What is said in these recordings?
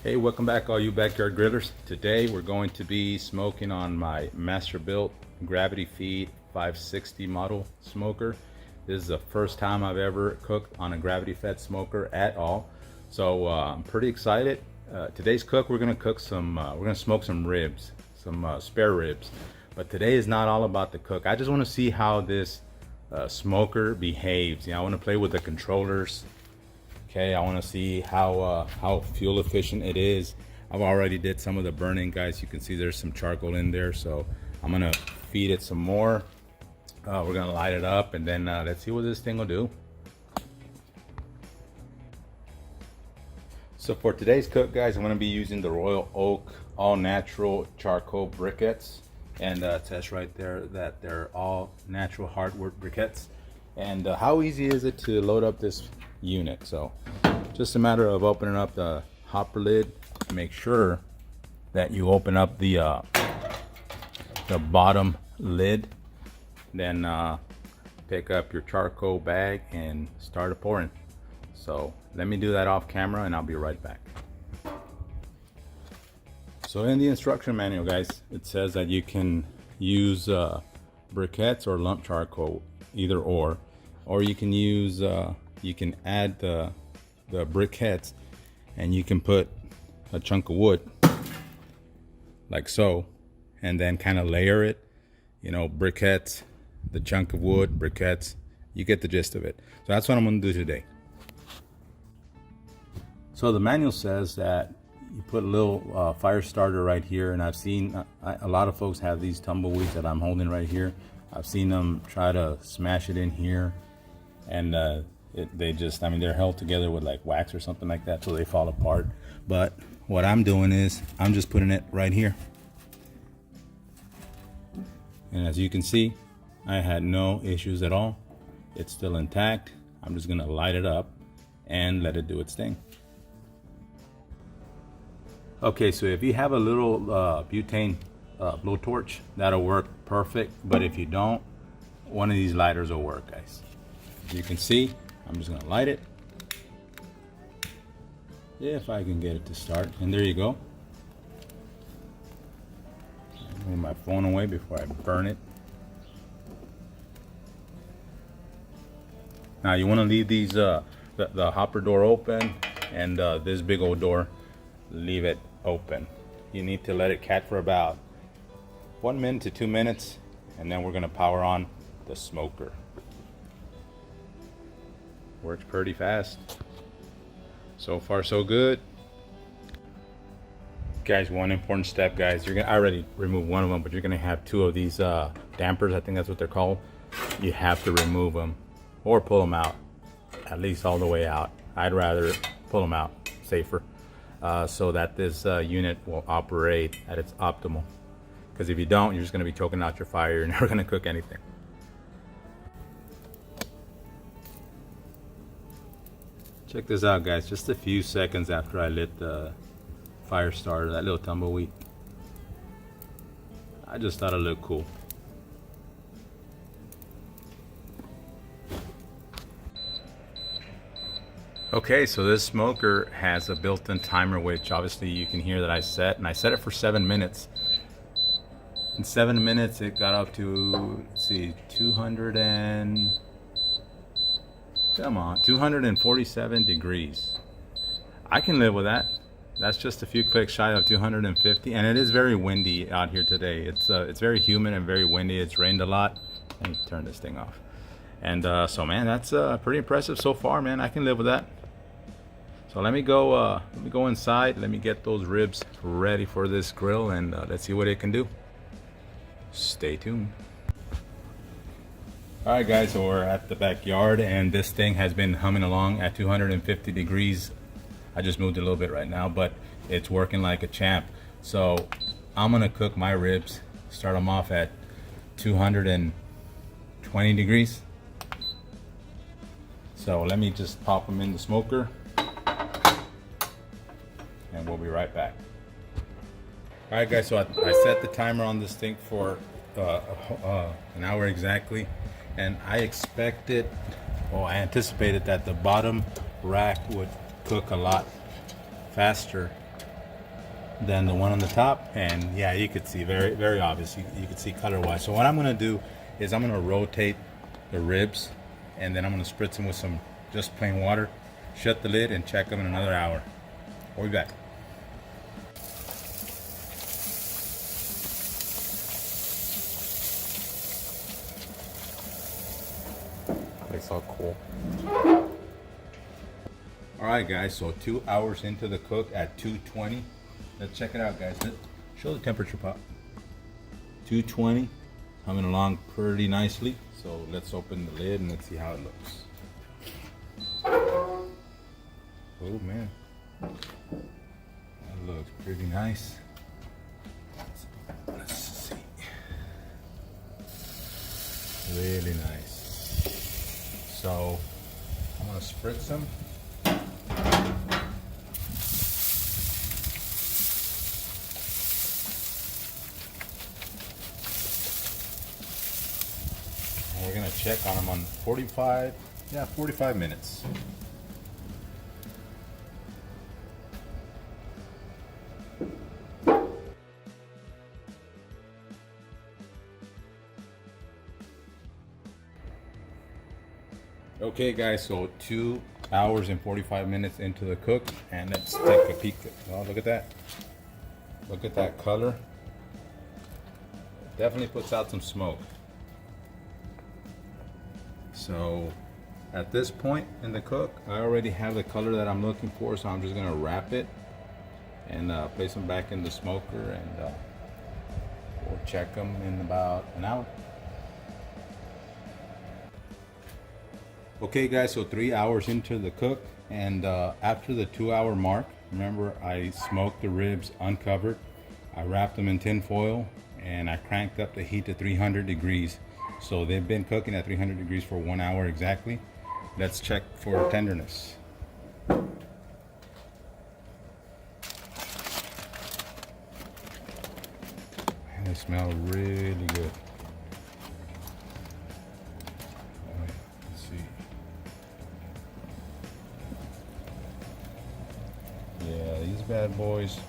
Hey, welcome back all you backyard grillers. Today we're going to be smoking on my Masterbuilt gravity feed 560 model smoker. This is the first time I've ever cooked on a gravity fed smoker at all. So I'm pretty excited. Today's cook, we're gonna smoke some ribs, some spare ribs. But today is not all about the cook. I just wanna see how this smoker behaves. You know, I wanna play with the controllers. Okay, I want to see how fuel efficient it is. I've already did some of the burning, guys. You can see there's some charcoal in there, so I'm gonna feed it some more. We're gonna light it up, and then let's see what this thing will do. So for today's cook, guys, I'm gonna be using the Royal Oak all natural charcoal briquettes, and it says right there that they're all natural hardwood briquettes. And how easy is it to load up this unit? So just a matter of opening up the hopper lid. Make sure that you open up the bottom lid, then pick up your charcoal bag and start pouring. So let me do that off camera and I'll be right back. So in the instruction manual, guys, it says that you can use briquettes or lump charcoal, either or you can use you can add the briquettes, and you can put a chunk of wood like so, and then kind of layer it, you know, briquettes, the chunk of wood, briquettes. You get the gist of it. So that's what I'm going to do today. So the manual says that you put a little fire starter right here, and I've seen a lot of folks have these tumbleweeds that I'm holding right here. I've seen them try to smash it in here, and they just, I mean, they're held together with like wax or something like that, so they fall apart. But what I'm doing is I'm just putting it right here, and as you can see, I had no issues at all. It's still intact. I'm just gonna light it up and let it do its thing. Okay, so if you have a little butane blowtorch, that'll work perfect. But if you don't, one of these lighters will work, guys. As you can see, I'm just gonna light it. If I can get it to start, and there you go. Move my phone away before I burn it. Now you want to leave these the hopper door open, and this big old door, leave it open. You need to let it cat for about 1 minute to 2 minutes, and then we're gonna power on the smoker. Works pretty fast. So far so good. Guys, one important step, guys. I already removed one of them, but you're gonna have two of these dampers. I think that's what they're called. You have to remove them or pull them out, at least all the way out. I'd rather pull them out, safer, so that this unit will operate at its optimal. Because if you don't, you're just gonna be choking out your fire. You're never gonna cook anything. Check this out, guys. Just a few seconds after I lit the fire starter, that little tumbleweed, I just thought it looked cool. Okay, so this smoker has a built-in timer, which obviously you can hear that I set, and I set it for 7 minutes. In 7 minutes, it got up to, let's see, 247 degrees. I can live with that. That's just a few clicks shy of 250, and it is very windy out here today. It's very humid and very windy. It's rained a lot. Let me turn this thing off. And so, man, that's pretty impressive so far, man. I can live with that. So let me go inside. Let me get those ribs ready for this grill, and let's see what it can do. Stay tuned. All right, guys, so we're at the backyard, and this thing has been humming along at 250 degrees. I just moved it a little bit right now, but it's working like a champ. So I'm gonna cook my ribs, start them off at 220 degrees. So let me just pop them in the smoker, and we'll be right back. All right, guys, so I set the timer on this thing for an hour exactly, and I anticipated that the bottom rack would cook a lot faster than the one on the top. And yeah, you could see very obvious. You could see color wise. So what I'm gonna do is I'm gonna rotate the ribs, and then I'm gonna spritz them with some just plain water, shut the lid, and check them in another hour. We'll be back. It's all cool. All right, guys. So 2 hours into the cook at 220. Let's check it out, guys. Let's show the temperature pop. 220, coming along pretty nicely. So let's open the lid and let's see how it looks. Oh man, that looks pretty nice. Let's see. Really nice. So I'm gonna spritz them. And we're gonna check on them on 45 minutes. Okay guys, so 2 hours and 45 minutes into the cook, and let's take a peek. Oh, look at that. Look at that color. Definitely puts out some smoke. So at this point in the cook, I already have the color that I'm looking for, so I'm just gonna wrap it and place them back in the smoker, and we'll check them in about an hour. Okay guys, so 3 hours into the cook, and after the 2 hour mark, remember I smoked the ribs uncovered. I wrapped them in tin foil and I cranked up the heat to 300 degrees. So they've been cooking at 300 degrees for 1 hour exactly. Let's check for tenderness. They smell really good. Let's see. Yeah, these bad boys.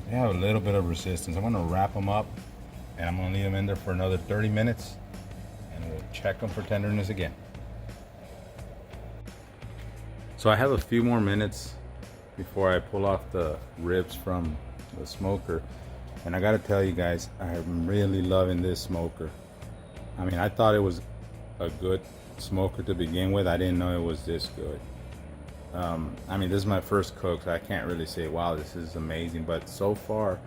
They have a little bit of resistance. I'm gonna wrap them up and I'm gonna leave them in there for another 30 minutes and we'll check them for tenderness again. So I have a few more minutes before I pull off the ribs from the smoker. And I gotta tell you guys, I'm really loving this smoker. I mean, I thought it was a good smoker to begin with. I didn't know it was this good. I mean, this is my first cook, so I can't really say, wow, this is amazing. But so far,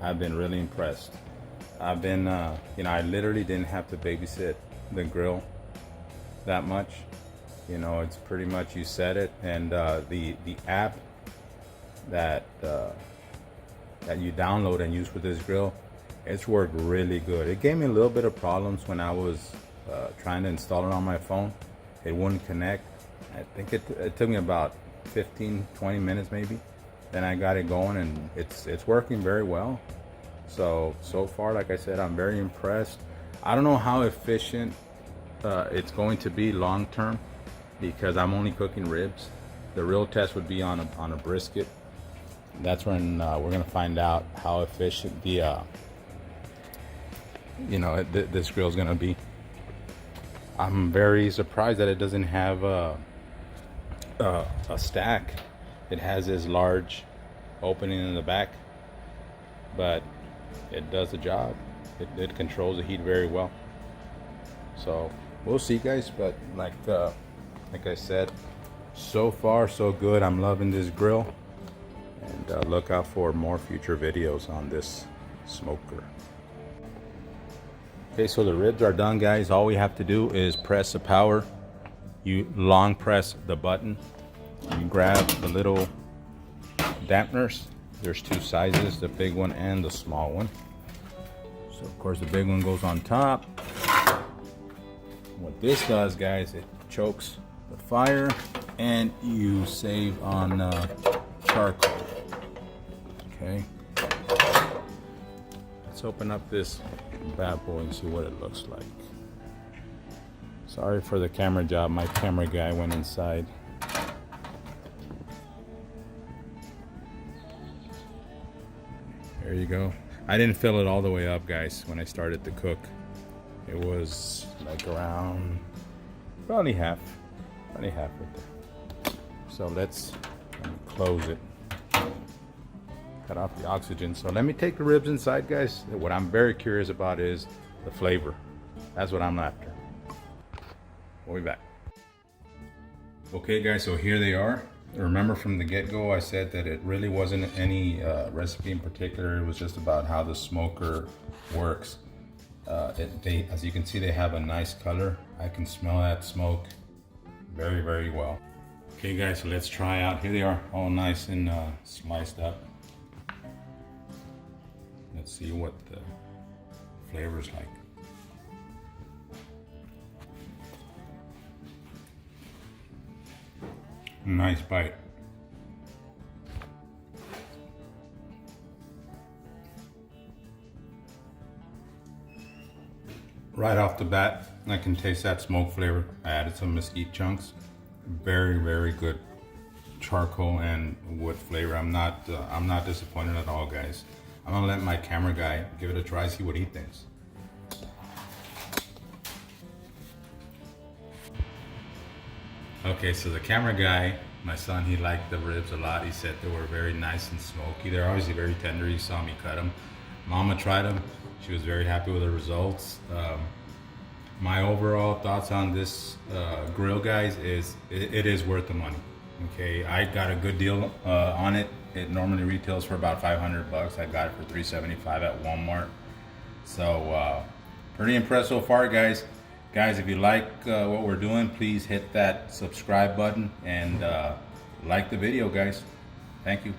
I've been really impressed. I've been, you know, I literally didn't have to babysit the grill that much. You know, it's pretty much you set it, and the app that you download and use for this grill, it's worked really good. It gave me a little bit of problems when I was trying to install it on my phone. It wouldn't connect. I think it took me about 15-20 minutes maybe. Then I got it going, and it's working very well. So far, like I said, I'm very impressed. I don't know how efficient it's going to be long term, because I'm only cooking ribs. The real test would be on a brisket. That's when we're gonna find out how efficient the this grill is gonna be. I'm very surprised that it doesn't have a stack. It has this large opening in the back, but it does the job. It controls the heat very well. So we'll see, guys. But like I said, so far so good. I'm loving this grill, and look out for more future videos on this smoker. Okay, so the ribs are done, guys. All we have to do is press the power. You long press the button. You grab the little dampeners. There's two sizes, the big one and the small one. So of course the big one goes on top. What this does, guys, it chokes the fire and you save on charcoal. Okay. Let's open up this bad boy and see what it looks like. Sorry for the camera job. My camera guy went inside. There you go. I didn't fill it all the way up, guys, when I started to cook. It was like around probably half right there. So let's close it. Cut off the oxygen. So let me take the ribs inside, guys. What I'm very curious about is the flavor. That's what I'm after. We'll be back. Okay, guys, so here they are. Remember from the get-go I said that it really wasn't any recipe in particular. It was just about how the smoker works. As you can see, they have a nice color. I can smell that smoke very, very well. Okay, guys, so let's try out. Here they are, all nice and sliced up. Let's see what the flavor's like. Nice bite. Right off the bat, I can taste that smoke flavor. I added some mesquite chunks. Very, very good charcoal and wood flavor. I'm not disappointed at all, guys. I'm gonna let my camera guy give it a try, see what he thinks. Okay, so the camera guy, my son, he liked the ribs a lot. He said they were very nice and smoky. They're obviously very tender. You saw me cut them. Mama tried them. She was very happy with the results. My overall thoughts on this grill, guys, is it is worth the money. Okay, I got a good deal on it. It normally retails for about 500 bucks. I got it for 375 at Walmart. So pretty impressed so far, guys. Guys, if you like what we're doing, please hit that subscribe button and like the video, guys. Thank you.